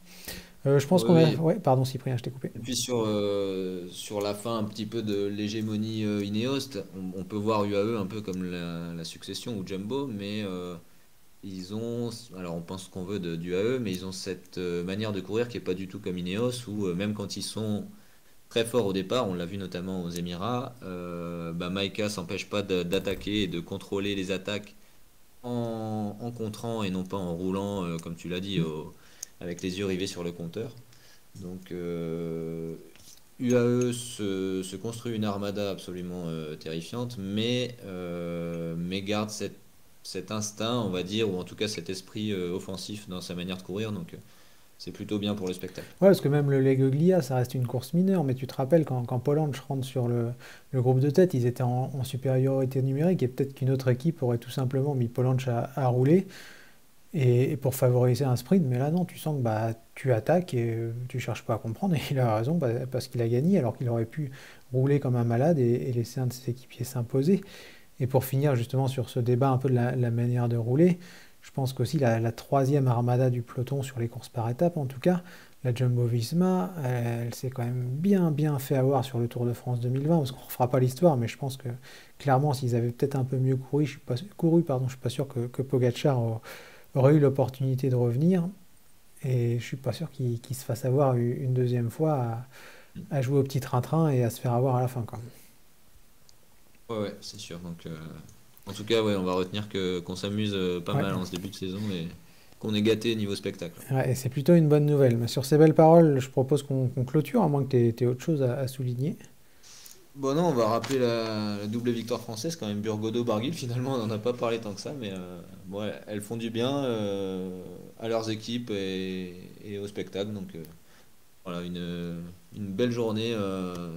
Je pense Oui, qu'on a. oui. Ouais, pardon Cyprien, je t'ai coupé. Et puis sur la fin un petit peu de l'hégémonie Ineos, on peut voir UAE un peu comme la succession ou Jumbo, mais ils ont, alors on pense ce qu'on veut du UAE, mais ils ont cette manière de courir qui est pas du tout comme Ineos, où même quand ils sont très forts au départ, on l'a vu notamment aux Émirats, bah Maïka s'empêche pas d'attaquer et de contrôler les attaques en contrant et non pas en roulant, comme tu l'as dit, avec les yeux rivés sur le compteur. Donc UAE se construit une armada absolument terrifiante, mais garde cet instinct, on va dire, ou en tout cas cet esprit offensif dans sa manière de courir. Donc c'est plutôt bien pour le spectacle. Ouais, parce que même le Legoglia, ça reste une course mineure, mais tu te rappelles quand Paul Ange rentre sur le groupe de tête, ils étaient en supériorité numérique et peut-être qu'une autre équipe aurait tout simplement mis Paul Ange à rouler et pour favoriser un sprint, mais là non, tu sens que bah, tu attaques et tu cherches pas à comprendre et il a raison bah, parce qu'il a gagné alors qu'il aurait pu rouler comme un malade et laisser un de ses équipiers s'imposer. Et pour finir justement sur ce débat un peu de la manière de rouler, je pense qu'aussi la troisième armada du peloton sur les courses par étapes, en tout cas, la Jumbo-Visma, elle s'est quand même bien fait avoir sur le Tour de France 2020, parce qu'on ne refera pas l'histoire, mais je pense que clairement, s'ils avaient peut-être un peu mieux je suis pas sûr que Pogacar aurait eu l'opportunité de revenir, et je suis pas sûr qu'il se fasse avoir une deuxième fois à jouer au petit train-train et à se faire avoir à la fin, quoi. Ouais, ouais, c'est sûr. Donc en tout cas, ouais, on va retenir que qu'on s'amuse pas Ouais. mal en ce début de saison et qu'on est gâté niveau spectacle. Ouais, et c'est plutôt une bonne nouvelle. Mais sur ces belles paroles, je propose qu'on clôture, à moins que tu aies autre chose à souligner. Bon, non, on va rappeler la double victoire française quand même. Burgodeau-Barguil, finalement, on n'en a pas parlé tant que ça, mais bon, elles font du bien à leurs équipes et au spectacle. Donc voilà, une belle journée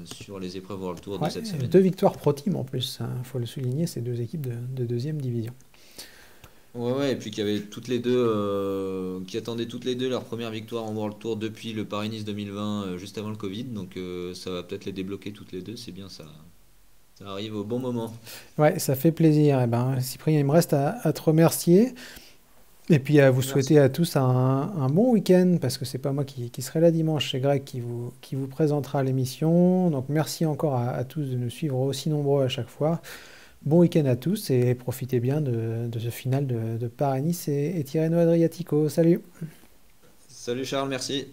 sur les épreuves World Tour de Ouais, cette semaine. 2 victoires pro team en plus, il faut le souligner, c'est 2 équipes de deuxième division. Ouais, ouais, et puis qu'il y avait toutes les deux, qui attendaient toutes les deux leur première victoire en World Tour depuis le Paris-Nice 2020, juste avant le Covid. Donc ça va peut-être les débloquer toutes les deux, c'est bien ça. Ça arrive au bon moment. Ouais, ça fait plaisir. Eh ben, Cyprien, il me reste à te remercier. Et puis à vous souhaiter Merci. à tous un bon week-end, parce que c'est pas moi qui serai là dimanche, c'est Greg qui vous présentera l'émission. Donc merci encore à tous de nous suivre aussi nombreux à chaque fois. Bon week-end à tous et profitez bien de ce final de Paris-Nice et Tirreno Adriatico. Salut! Salut Charles, merci.